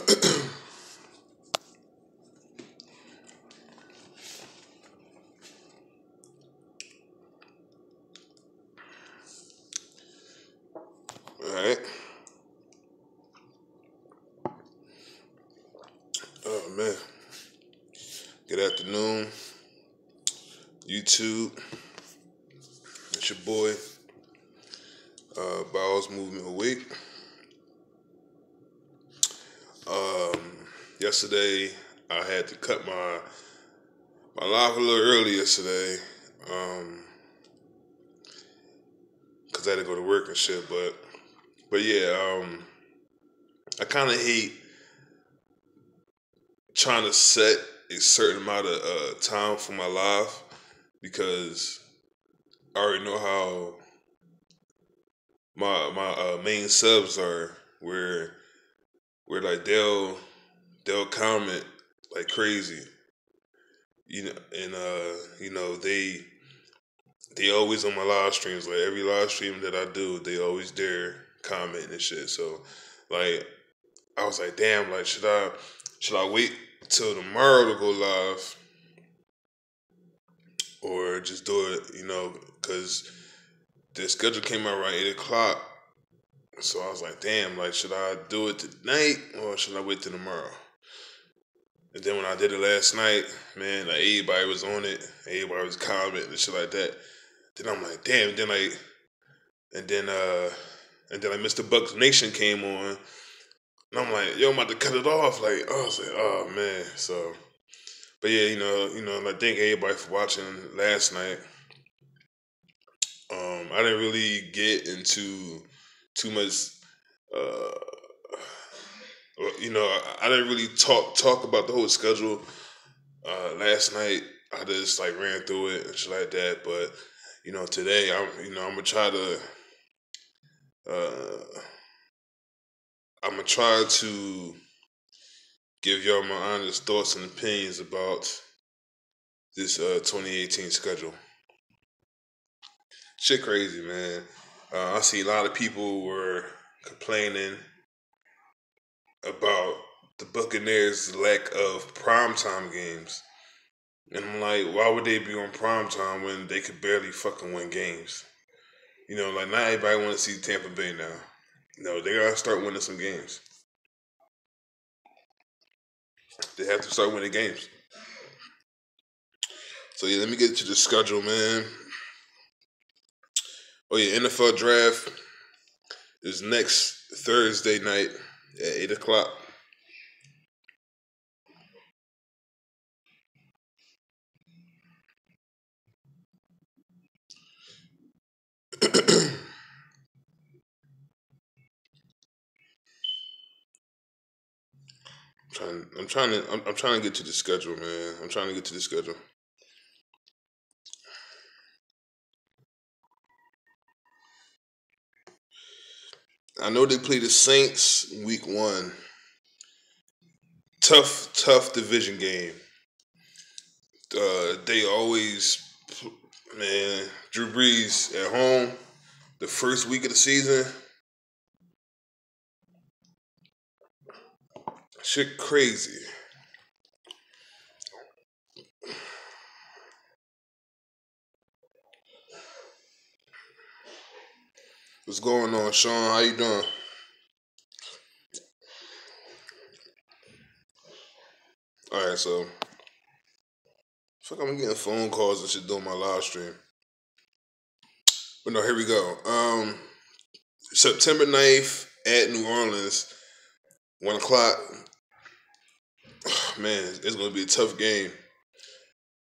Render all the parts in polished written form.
Alright. Oh man. Good afternoon, YouTube. It's your boy, Bowels Movement Awake. Yesterday I had to cut my life a little early yesterday, cause I had to go to work and shit. But yeah, I kind of hate trying to set a certain amount of time for my live because I already know how my main subs are, where like they'll comment like crazy, and they always on my live streams. Like every live stream that I do, they always there commenting and shit. So like I was like, damn, like should I wait till tomorrow to go live or just do it, because the schedule came out around 8 o'clock. So I was like, damn, like should I do it tonight or should I wait till tomorrow? And then when I did it last night, man, like everybody was on it, everybody was commenting and shit like that. Then I'm like, damn. And then like Mr. Bucs Nation came on, and I'm like, yo, I'm about to cut it off. Like, I was like, oh man. So, but yeah, I thank everybody for watching last night. I didn't really get into too much. I didn't really talk about the whole schedule last night. I just like ran through it and shit like that. But today I'm gonna try to I'm gonna try to give y'all my honest thoughts and opinions about this 2018 schedule. Shit crazy, man. I see a lot of people were complaining about the Buccaneers' lack of primetime games. And I'm like, why would they be on primetime when they could barely fucking win games? Like not everybody want to see Tampa Bay now. They gotta start winning some games. They have to start winning games. So yeah, let me get to the schedule, man. Oh yeah, NFL draft is next Thursday night at 8 o'clock. I'm trying to get to the schedule, man. I'm trying to get to the schedule. I know they play the Saints week 1. Tough division game. They always, man, Drew Brees at home the first week of the season. Shit crazy. What's going on, Sean? How you doing? Alright, so fuck, I'm getting phone calls and shit doing my live stream. But no, here we go. September 9th at New Orleans, 1 o'clock. Man, it's gonna be a tough game.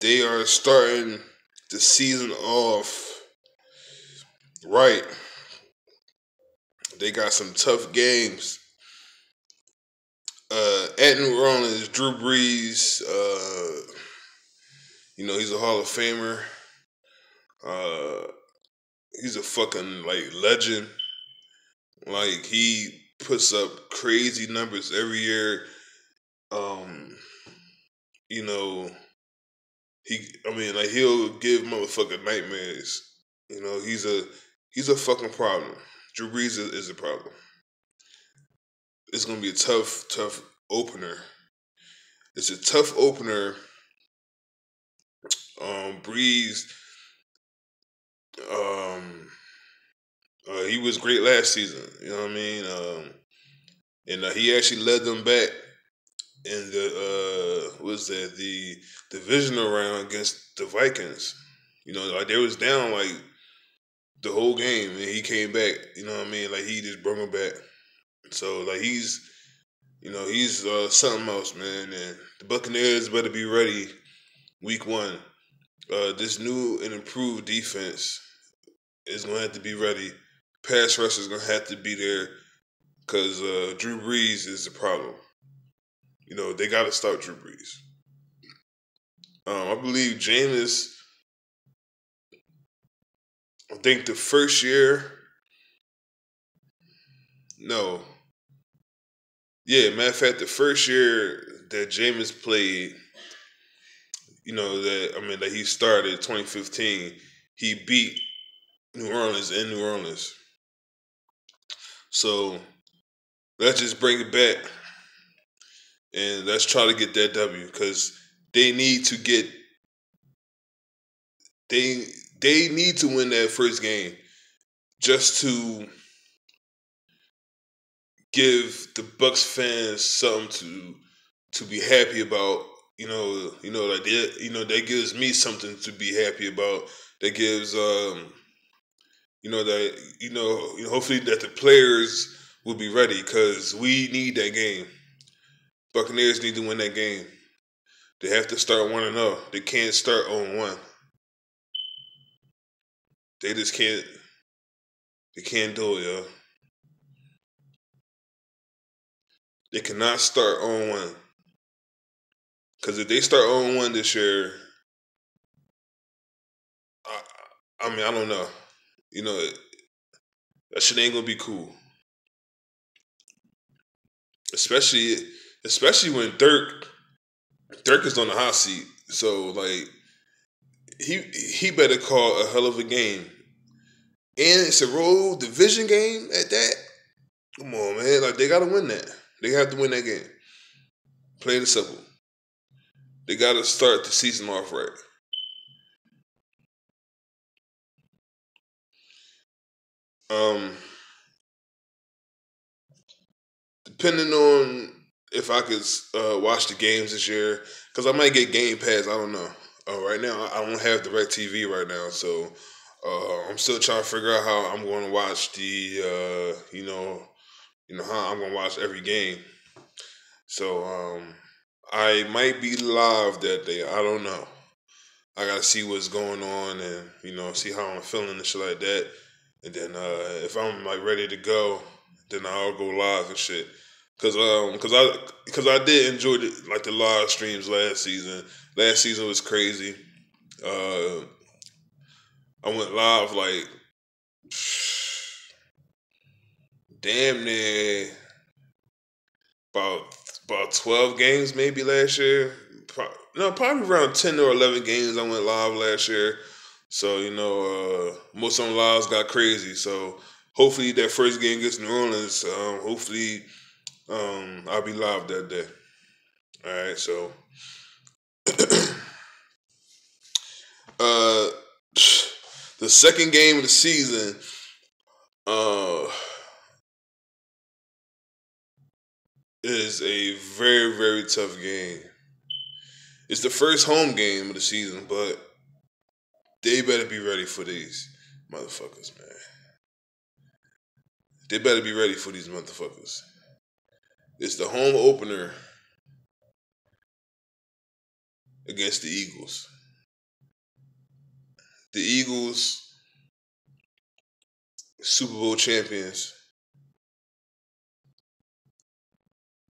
They are starting the season off right. They got some tough games. At New Orleans, Drew Brees, he's a Hall of Famer. He's a fucking like legend. Like he puts up crazy numbers every year. You know, he'll give motherfucking nightmares. He's a fucking problem. Drew Brees is a problem. It's gonna be a tough opener. It's a tough opener. Breeze, um, he was great last season. You know what I mean? And he actually led them back in the what was that, the divisional round against the Vikings. You know, like they was down like the whole game, and he came back. You know what I mean? Like he just brought them back. So like he's something else, man. And the Buccaneers better be ready week one. This new and improved defense is gonna have to be ready. Pass rush is gonna have to be there because Drew Brees is the problem. You know they got to stop Drew Brees. I believe Jameis. I think the first year. No, yeah. Matter of fact, the first year that Jameis played, that he started 2015. He beat New Orleans in New Orleans. So let's just bring it back and let's try to get that W because they need to get they they need to win that first game just to give the Bucs fans something to be happy about. Like that gives me something to be happy about. That gives hopefully that the players will be ready because we need that game. Buccaneers need to win that game. They have to start 1-0. They can't start 0-1. They just can't. They can't do it, yo. They cannot start 0-1. Because if they start 0-1 this year, I, I don't know. You know, that shit ain't gonna be cool. Especially, especially when Dirk is on the hot seat. So like, he better call a hell of a game, and it's a road division game at that. Come on, man. Like they gotta win that. They have to win that game. Plain and simple. They gotta start the season off right. Um, Depending on if I could watch the games this year, because I might get Game Pass. I don't know. Right now, I don't have Direct TV right now, so I'm still trying to figure out how I'm going to watch how I'm going to watch every game. So I might be live that day. I don't know. I gotta see what's going on and see how I'm feeling and shit like that. And then if I'm like ready to go, then I'll go live and shit. Cause I did enjoy the live streams last season. Last season was crazy. Uh, I went live like damn near about 12 games maybe last year. No, probably around 10 or 11 games I went live last year. So most of them lives got crazy. So hopefully that first game against New Orleans, hopefully I'll be live that day. All right, so uh, the second game of the season, uh, is a very very tough game. It's the first home game of the season, but they better be ready for these motherfuckers, man. They better be ready for these motherfuckers. It's the home opener against the Eagles. The Eagles, Super Bowl champions.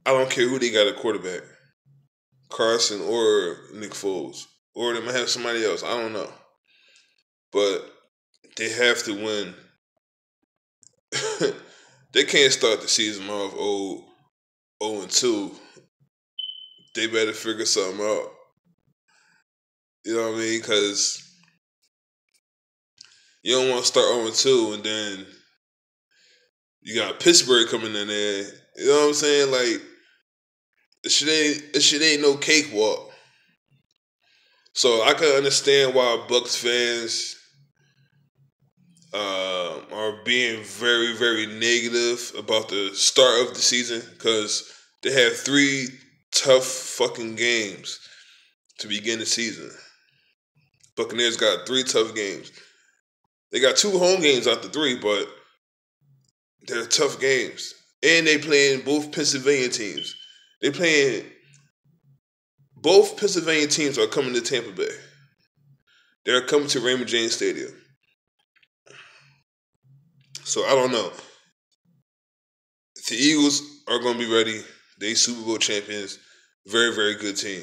I don't care who they got at quarterback, Carson or Nick Foles, or they might have somebody else. I don't know, but they have to win. They can't start the season off 0-2. They better figure something out. You know what I mean? Because you don't want to start 0-2 and then you got Pittsburgh coming in there. You know what I'm saying? Like It shit ain't no cakewalk. So I can understand why Bucs fans are being very, very negative about the start of the season because they have 3 tough fucking games to begin the season. Buccaneers got 3 tough games. They got 2 home games out the 3, but they're tough games. And they playing both Pennsylvania teams. They playing both Pennsylvania teams are coming to Tampa Bay. They're coming to Raymond James Stadium. So I don't know. The Eagles are going to be ready. They Super Bowl champions. Very, very good team.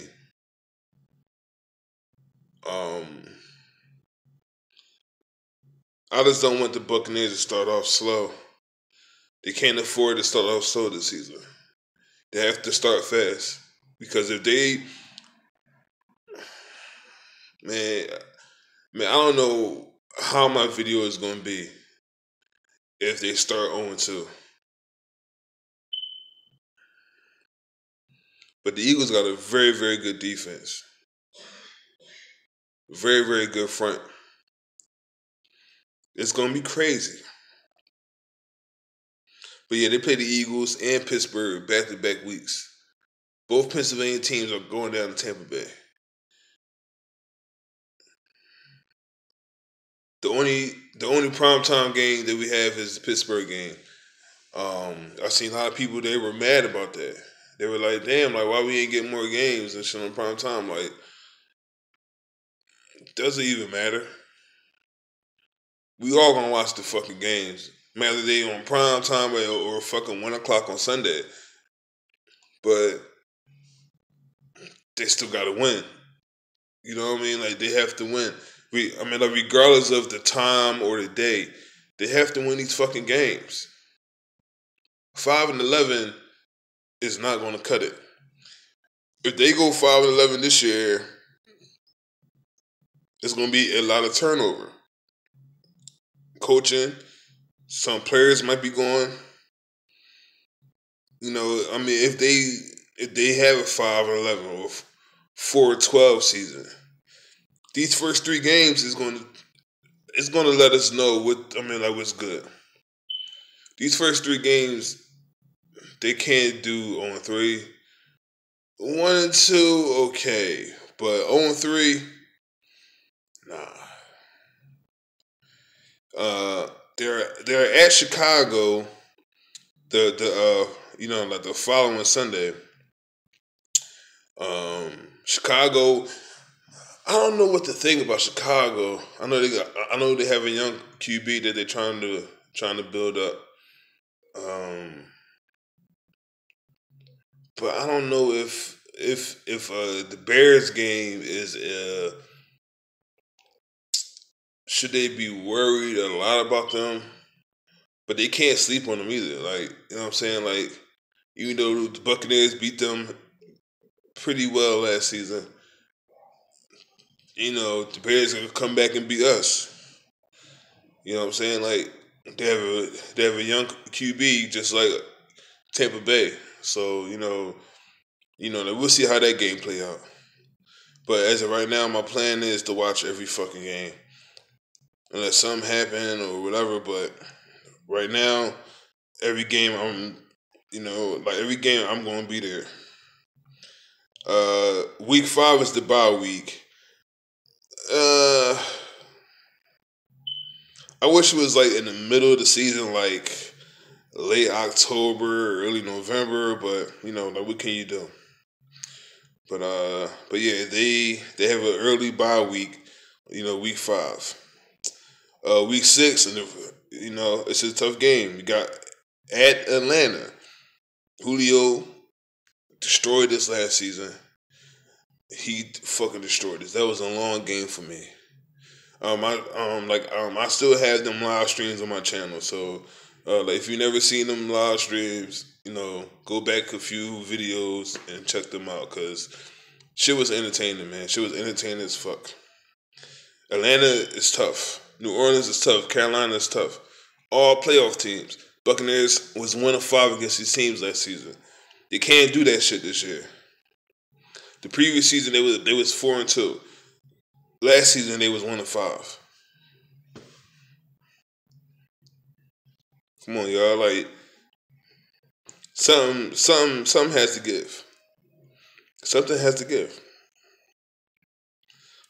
I just don't want the Buccaneers to start off slow. They can't afford to start off slow this season. They have to start fast. Because if they... Man, I don't know how my video is going to be if they start 0-2. But the Eagles got a very, very good defense. Very, very good front. It's going to be crazy. But yeah, they play the Eagles and Pittsburgh back-to-back weeks. Both Pennsylvania teams are going down to Tampa Bay. The only primetime game that we have is the Pittsburgh game. I've seen a lot of people, they were mad about that. They were like, damn, like, why we ain't getting more games and shit on prime time? Like, doesn't even matter. We all gonna watch the fucking games. Whether they on prime time or fucking 1 o'clock on Sunday. But they still gotta win. You know what I mean? Like, they have to win. Like, regardless of the time or the day, they have to win these fucking games. 5-11 is not gonna cut it. If they go 5-11 this year, it's gonna be a lot of turnover. Coaching, some players might be going. You know, I mean, if they have a 5-11 or 4-12 season, these first 3 games is gonna let us know what's good. These first 3 games, they can't do 0-3. 1-2, okay, but 0-3, nah. They're at Chicago. The following Sunday. Chicago. I don't know what to think about Chicago. I know they have a young QB that they're trying to build up. But I don't know if the Bears game is should they be worried a lot about them? But they can't sleep on them either. Like, you know what I'm saying? Like, even though the Buccaneers beat them pretty well last season, you know, the Bears are gonna come back and beat us. You know what I'm saying? Like, they have a young QB just like Tampa Bay. So, we'll see how that game play out. But as of right now, my plan is to watch every fucking game. Unless something happen or whatever, but right now, every game I'm going to be there. Week 5 is the bye week. I wish it was like in the middle of the season, like late October, early November, but like, what can you do? But yeah, they have an early bye week, week 5. Week 6, and it's a tough game. We got at Atlanta. Julio destroyed this last season. He fucking destroyed this. That was a long game for me. I still have them live streams on my channel. So, if you never seen them live streams, go back a few videos and check them out, cause shit was entertaining, man. Shit was entertaining as fuck. Atlanta is tough. New Orleans is tough. Carolina is tough. All playoff teams. Buccaneers was 1-5 against these teams last season. They can't do that shit this year. The previous season they was 4-2. Last season they was 1-5. Come on, y'all. Like something has to give. Something has to give.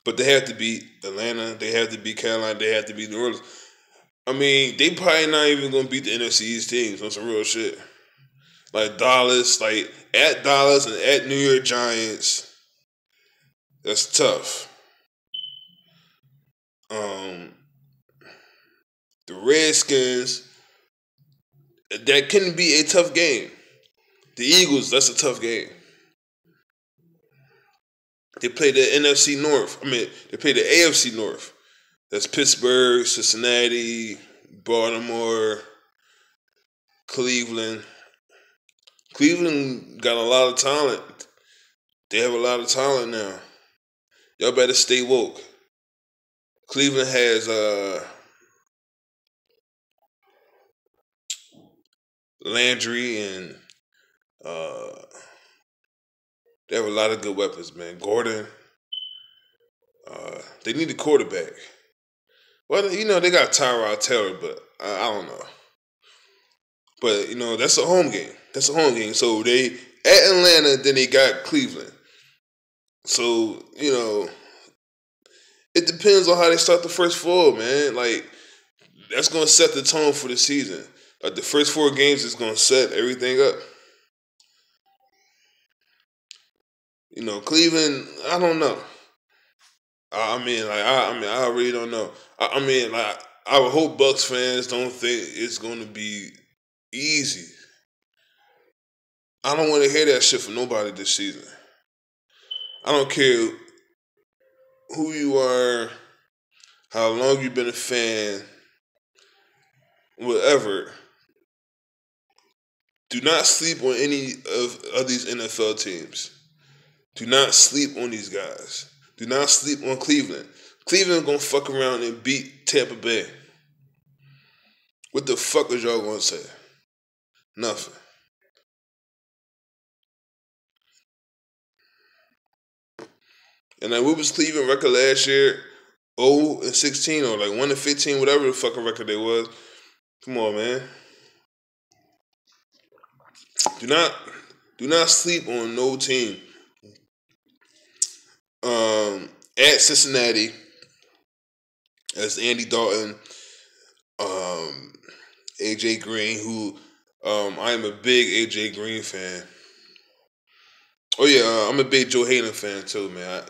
But they have to beat Atlanta. They have to beat Carolina. They have to beat New Orleans. I mean, they probably not even gonna beat the NFC East teams on some real shit. Like Dallas, like at Dallas and at New York Giants. That's tough. Um, the Redskins, that can be a tough game. The Eagles, that's a tough game. They play the NFC North. I mean, they play the AFC North. That's Pittsburgh, Cincinnati, Baltimore, Cleveland. Cleveland got a lot of talent. They have a lot of talent now. Y'all better stay woke. Cleveland has Landry and uh, they have a lot of good weapons, man. Gordon. They need a quarterback. Well, they got Tyrod Taylor, but I don't know. But that's a home game. That's a home game. So they at Atlanta, then they got Cleveland. So it depends on how they start the first four, man. Like that's gonna set the tone for the season. Like the first 4 games is gonna set everything up. Cleveland. I don't know. I really don't know. I would hope Bucs fans don't think it's gonna be easy. I don't want to hear that shit from nobody this season. I don't care who you are, how long you've been a fan, whatever. Do not sleep on any of these NFL teams. Do not sleep on these guys. Do not sleep on Cleveland. Cleveland gonna fuck around and beat Tampa Bay. What the fuck is y'all gonna say? Nothing. And like, what was Cleveland record last year? 0-16 or like 1-15, whatever the fucking record they was. Come on, man. Do not sleep on no team. At Cincinnati, as Andy Dalton, AJ Green, who I am a big AJ Green fan. Oh yeah, I'm a big Joe Hayden fan too, man.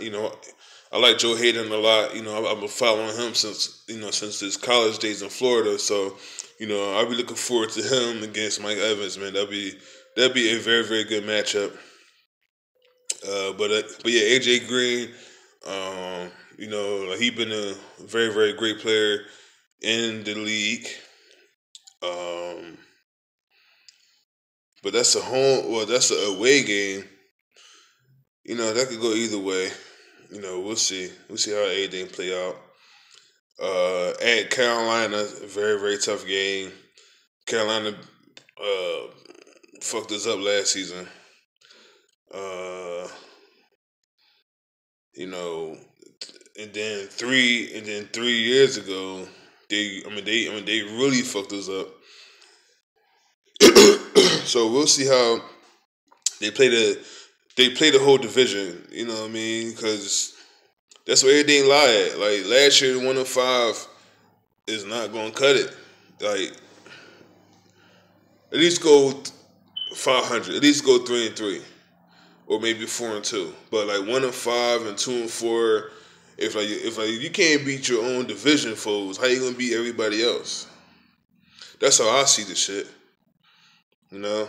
I like Joe Hayden a lot. I've been following him since his college days in Florida. So, I'll be looking forward to him against Mike Evans, man. That'd be a very, very good matchup. But yeah, AJ Green, like he been a very, very great player in the league. Um, but that's a home, well, that's an away game. That could go either way. We'll see. We'll see how everything play out. At Carolina, very, very tough game. Carolina uh, fucked us up last season. Uh, you know, and then 3 years ago, they really fucked us up. So we'll see how they play the whole division. You know what I mean? Because that's where everything lie at. Like last year, 105 is not gonna cut it. Like at least go 500. At least go 3-3, or maybe 4-2. But like 1-5 and 2-4. If you can't beat your own division foes, how you gonna beat everybody else? That's how I see the shit. You know.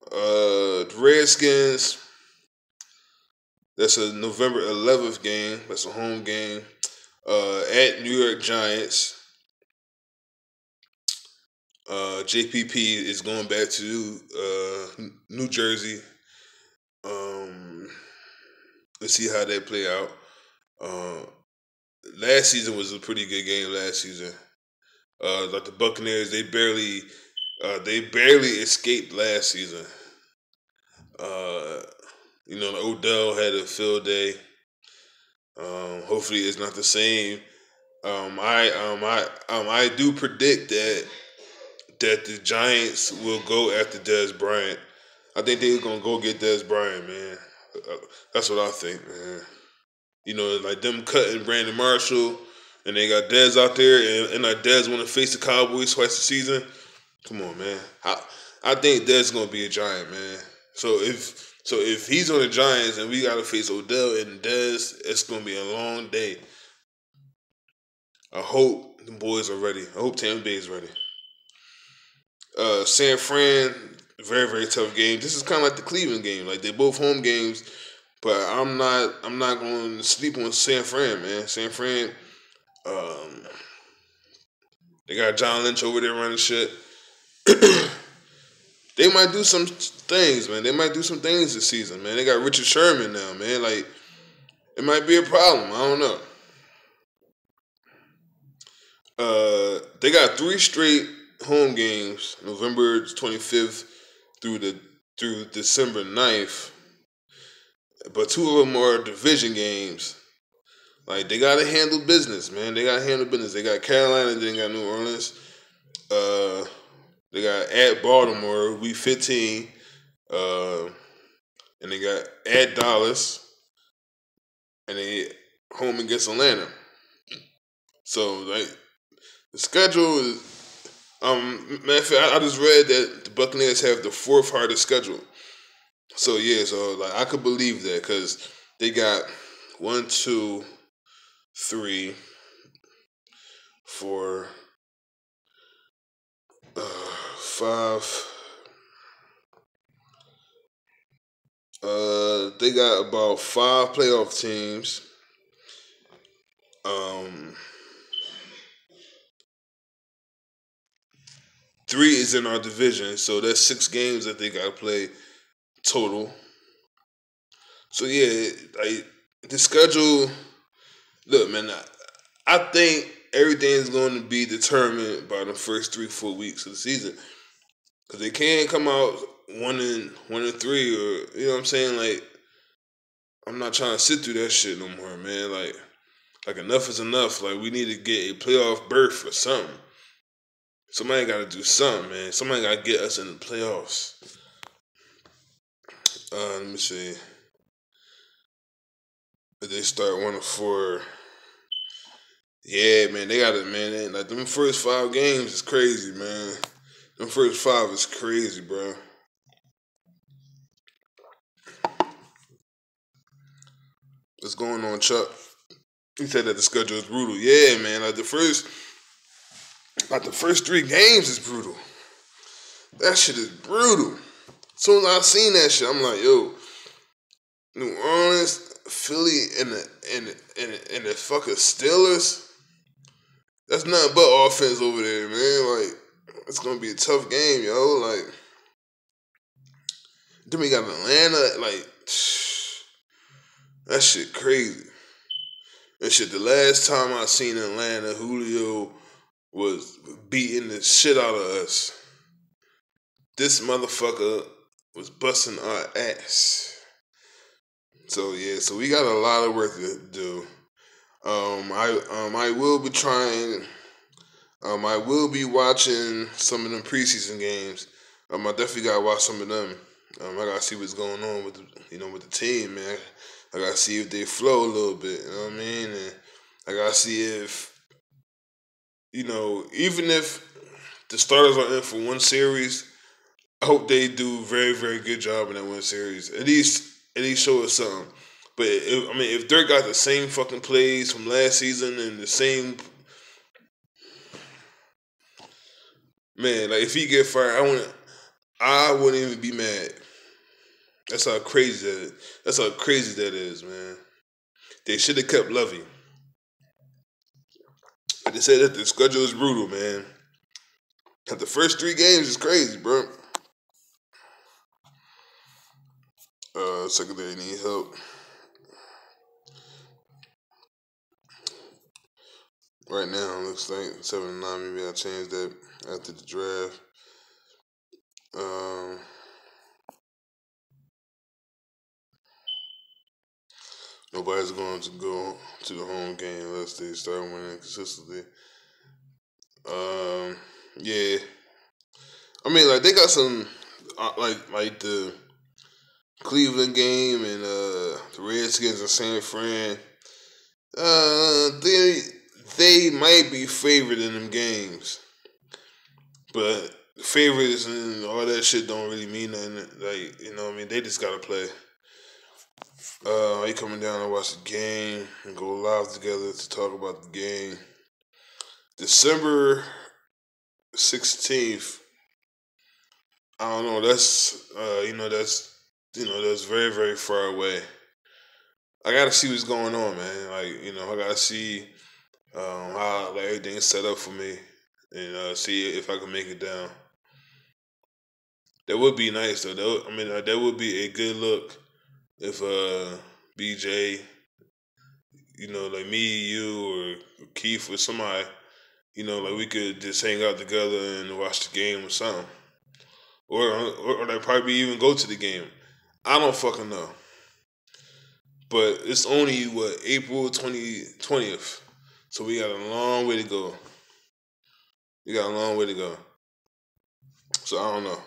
The Redskins. That's a November 11th game. That's a home game. At New York Giants. JPP is going back to New Jersey. Let's see how that play out. Uh, Last season was a pretty good game. Last season, like the Buccaneers, they barely escaped last season. Uh, Odell had a field day. Hopefully, it's not the same. I do predict that the Giants will go after Dez Bryant. I think they're gonna go get Dez Bryant, man. Uh, That's what I think, man. Like them cutting Brandon Marshall, and they got Dez out there, and like Dez want to face the Cowboys twice a season. Come on, man. I think Dez gonna be a Giant, man. So if he's on the Giants and we gotta face Odell and Dez, it's gonna be a long day. I hope the boys are ready. I hope Tampa Bay is ready. San Fran, very very tough game. This is kind of like the Cleveland game. Like they're both home games, but I'm not going to sleep on San Fran, man. San Fran, um, they got John Lynch over there running shit. They might do some things, man. They might do some things this season, man. They got Richard Sherman now, man. Like it might be a problem. I don't know. They got three straight home games, November 25th through December 9th. But two of them are division games. Like they gotta handle business, man. They gotta handle business. They got Carolina, then they got New Orleans. Uh, they got at Baltimore, week 15. Uh, and they got at Dallas, and they home against Atlanta. So like the schedule is matter of fact, I just read that the Buccaneers have the fourth hardest schedule. So yeah, so like I could believe that because they got one, two, three, four, five. They got about five playoff teams. Um, Three is in our division, so that's 6 games that they got to play total. So yeah, like the schedule. Look, man, I think everything's going to be determined by the first 3-4 weeks of the season because they can't come out 1-3 or you know what I'm saying. Like I'm not trying to sit through that shit no more, man. Like enough is enough. Like we need to get a playoff berth or something. Somebody got to do something, man. Somebody got to get us in the playoffs. Let me see. If they start 1-4. Yeah, man, they got it, man. Like them first 5 games is crazy, man. Them first 5 is crazy, bro. What's going on, Chuck? He said that the schedule is brutal. Yeah, man. Like the first 3 games is brutal. That shit is brutal. As soon as I seen that shit, I'm like, yo, New Orleans, Philly, and the fucking Steelers. That's nothing but offense over there, man. Like, it's gonna be a tough game, yo. Like, then we got Atlanta. Like, that shit crazy. And shit, the last time I seen Atlanta, Julio was beating the shit out of us. This motherfucker was busting our ass. So yeah, so we got a lot of work to do. I will be trying. I will be watching some of them preseason games. I definitely gotta watch some of them. I gotta see what's going on with the team, man. I gotta see if they flow a little bit. You know what I mean? And I gotta see if even if the starters are in for one series, I hope they do very very good job in that one series. At least show us something. But if Dirk got the same fucking plays from last season and the same man, like if he get fired, I wouldn't even be mad. That's how crazy that is. That's how crazy that is, man. They should have kept Lovey. But they said that the schedule is brutal, man. The first 3 games is crazy, bro. Secondary need help. Right now, it looks like 7-9. Maybe I'll change that after the draft. Um, Nobody's going to go to the home game unless they start winning consistently. Um, yeah. I mean, like they got some like the Cleveland game and the Redskins and San Fran. They might be favored in them games, but favorites and all that shit don't really mean nothing. Like what I mean, they just gotta play. You coming down to watch the game and go live together to talk about the game. December 16th. I don't know. That's very very far away. I gotta see what's going on, man. Like I gotta see how like everything's set up for me, and see if I can make it down. That would be nice though. That would be a good look if BJ, like me, you, or Keith or somebody, like we could just hang out together and watch the game or something, or like probably even go to the game. I don't fucking know, but it's only April 20th, so we got a long way to go. We got a long way to go. So I don't know.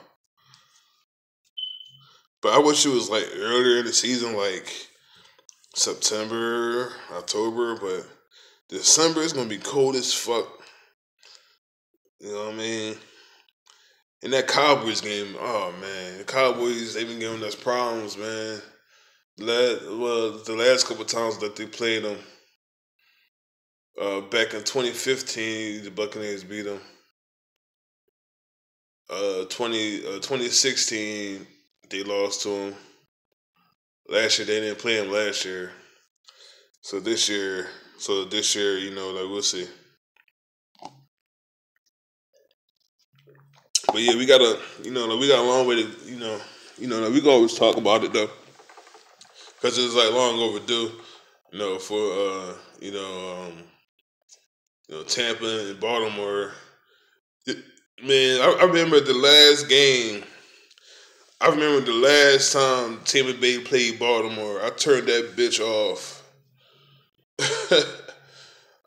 But I wish it was like earlier in the season, like September, October, but December is gonna be cold as fuck. You know what I mean? In that Cowboys game, oh man, the Cowboys they've been giving us problems, man. The last couple times that they played them, back in 2015, the Buccaneers beat them. 2016, they lost to them. Last year they didn't play them last year. So this year, like we'll see. But yeah, we gotta, like we got a long way to, like we can always talk about it though, because it's like long overdue, for Tampa and Baltimore. Man, I remember the last game. I remember the last time Tampa Bay played Baltimore. I turned that bitch off.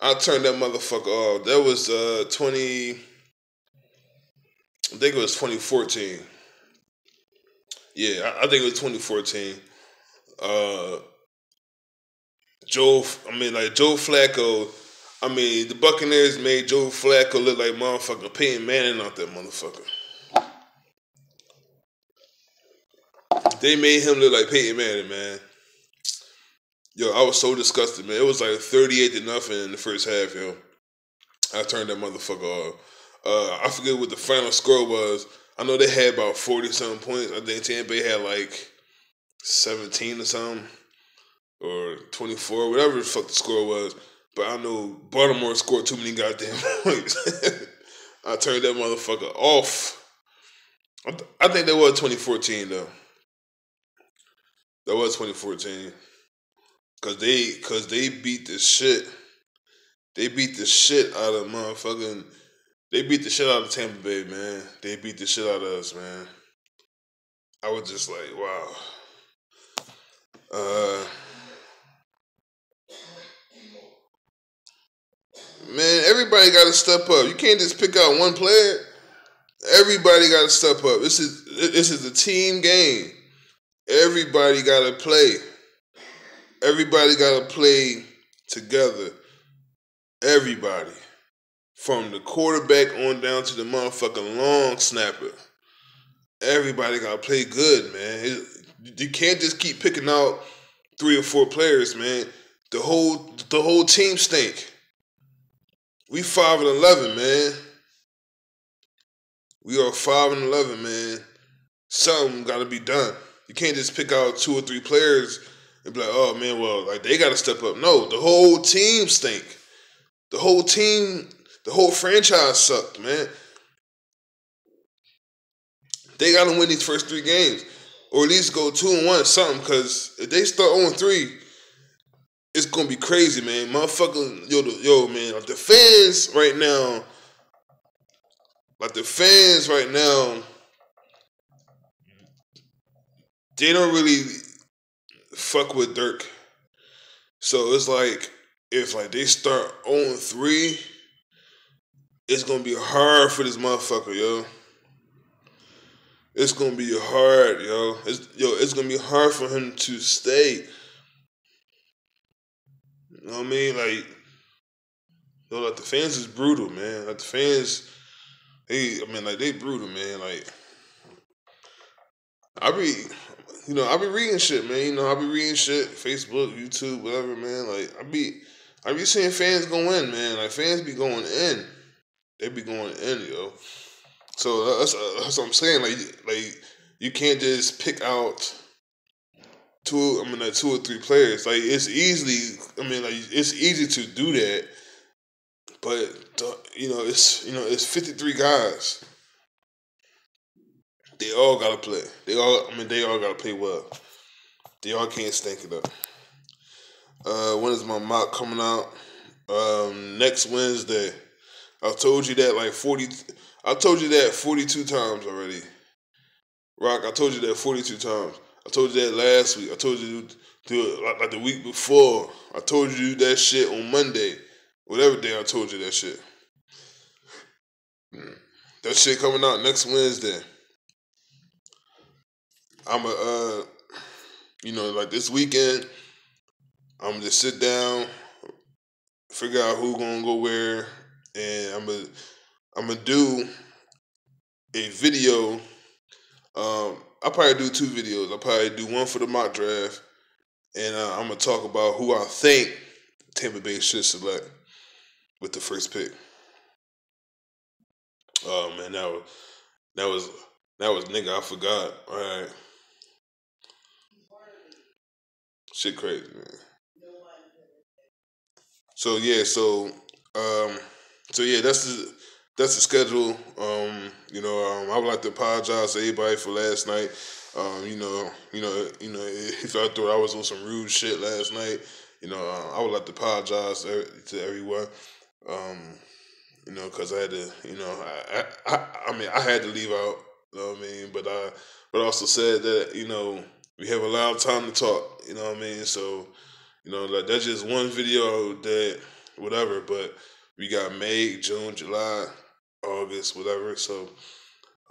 I turned that motherfucker off. That was 20. I think it was 2014. Yeah, I think it was 2014. Uh, Joe Flacco. I mean, the Buccaneers made Joe Flacco look like motherfucking Peyton Manning out that motherfucker. They made him look like Peyton Manning, man. Yo, I was so disgusted, man. It was like 38-0 in the first half, yo. I turned that motherfucker off. I forget what the final score was. I know they had about 40-something points. I think Tampa Bay had like 17 or something. Or 24, whatever the fuck the score was. But I know Baltimore scored too many goddamn points. I turned that motherfucker off. I think that was 2014 though. That was 2014. Cause they beat the shit. They beat the shit out of motherfucking. They beat the shit out of Tampa Bay, man. They beat the shit out of us, man. I was just like, wow. Man, everybody got to step up. You can't just pick out one player. Everybody got to step up. This is a team game. Everybody got to play. Everybody got to play together. Everybody. From the quarterback on down to the motherfucking long snapper. Everybody got to play good, man. You can't just keep picking out 3 or 4 players, man. The whole team stink. We 5-11, man. We are 5-11, man. Something got to be done. You can't just pick out 2 or 3 players and be like, oh man, well, like they got to step up. No, the whole team stink. The whole team, the whole franchise sucked, man. They got to win these first 3 games, or at least go 2-1, something. Because if they start 0-3, it's gonna be crazy, man. Motherfucker, yo, man. Like the fans right now, they don't really fuck with Dirk. So it's like if like they start 0-3, it's gonna be hard for this motherfucker, yo. It's gonna be hard, yo. It's gonna be hard for him to stay. You know what I mean? Like, yo, like the fans is brutal, man. Like the fans, they brutal, man. Like I be, I be reading shit, man. I be reading shit, Facebook, YouTube, whatever, man. Like I be seeing fans go in, man. Like fans be going in. They be going in, yo. So that's what I'm saying. Like you can't just pick out like 2 or 3 players. Like it's easy to do that, but it's 53 guys. They all gotta play. They all gotta play well. They all can't stink it up. When is my mock coming out? Next Wednesday. I told you that like 40. I told you that 42 times already. Rock, I told you that 42 times. I told you that last week. I told you to do it like the week before. I told you that shit on Monday. Whatever day I told you that shit. That shit coming out next Wednesday. I'm like this weekend, I'm gonna just sit down, figure out who gonna go where, and I'm gonna do a video. I'll probably do 2 videos. I'll probably do one for the mock draft, and I'm gonna talk about who I think Tampa Bay should select with the first pick. Oh man, that was that was nigga. I forgot. All right, shit, crazy, man. So yeah, um, yeah, that's the schedule. I would like to apologize to everybody for last night. If I thought I was on some rude shit last night, I would like to apologize to everyone. Um, because I had to, I had to leave out. You know what I mean? But I also said that we have a lot of time to talk. You know what I mean? So like that's just one video that whatever. But we got May, June, July, August, whatever.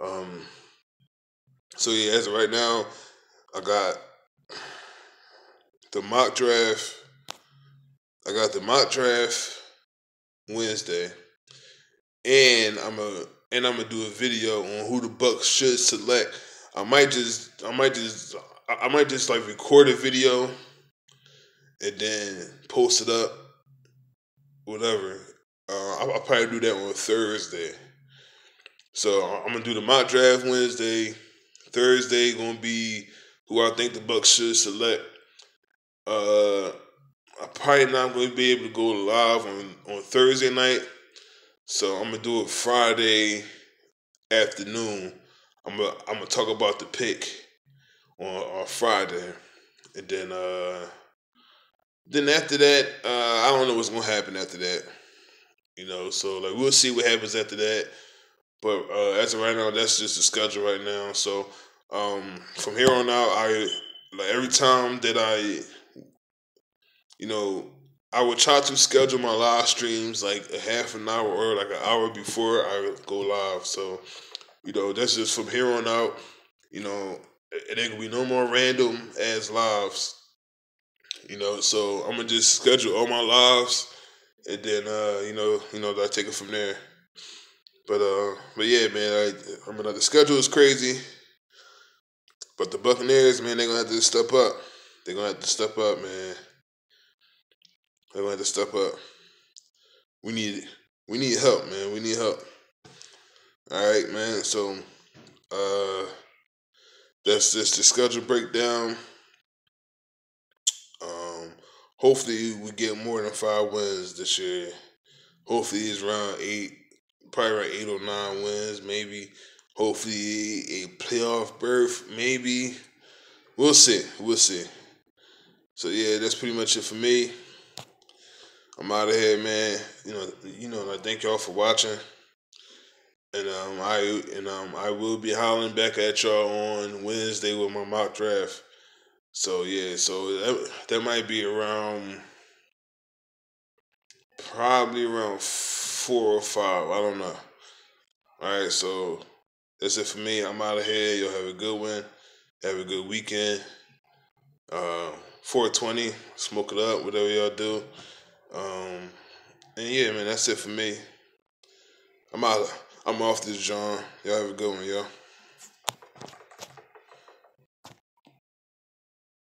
Um, so yeah, as of right now, I got the mock draft. I got the mock draft Wednesday, and I'm gonna do a video on who the Bucs should select. I might just like record a video and then post it up, whatever. I'll probably do that on Thursday. So I'm gonna do the mock draft Wednesday. Thursday gonna be who I think the Bucs should select. Uh, I'm probably not going to be able to go live on Thursday night, so I'm gonna do it Friday afternoon. I'm gonna talk about the pick on Friday, and then after that, I don't know what's gonna happen after that. So like we'll see what happens after that. But as of right now, that's just the schedule right now. So from here on out, I like every time that you know, I would try to schedule my live streams like a half an hour or like an hour before I go live. So that's just from here on out. It ain't gonna be no more random ass lives. So I'm gonna just schedule all my lives, and then I take it from there. But yeah, man. Like the schedule is crazy, but the Buccaneers, man, they're gonna have to step up. They're gonna have to step up, man. They're gonna have to step up. We need we need help, man. We need help. All right, man. So uh, that's just the schedule breakdown. Um, Hopefully we get more than 5 wins this year. Hopefully it's around 8, probably around 8 or 9 wins, maybe. Hopefully a playoff berth, maybe. We'll see. We'll see. So yeah, that's pretty much it for me. I'm out of here, man. And I thank y'all for watching. And I will be hollering back at y'all on Wednesday with my mock draft. So yeah, so that might be around Probably around 4 or 5. I don't know. All right, so that's it for me. I'm out of here. Y'all have a good one. Have a good weekend. 420, smoke it up, whatever y'all do. Um, and yeah, man, that's it for me. I'm out. I'm off this John. Y'all have a good one, y'all.